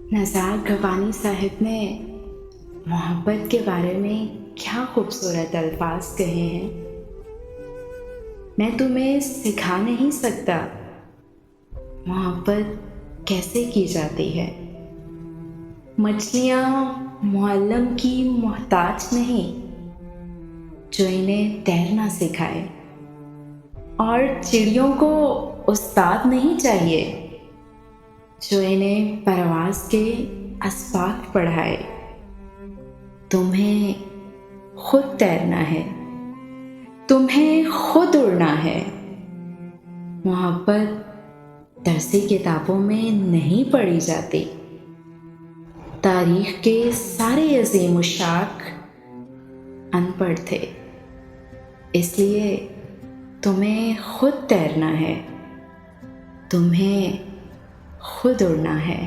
नज़ार गवानी साहब ने मोहब्बत के बारे में क्या खूबसूरत अल्फाज कहे हैं। मैं तुम्हें सिखा नहीं सकता मोहब्बत कैसे की जाती है। मछलियाँ मुअल्लम की मोहताज नहीं जो इन्हें तैरना सिखाए, और चिड़ियों को उस्ताद नहीं चाहिए जो इन्हें परवाज़ के असबाब पढ़ाए। तुम्हें खुद तैरना है, तुम्हें खुद उड़ना है। मोहब्बत दरसी किताबों में नहीं पढ़ी जाती। तारीख के सारे अजीम उशाक अनपढ़ थे, इसलिए तुम्हें खुद तैरना है, तुम्हें खुद उड़ना है।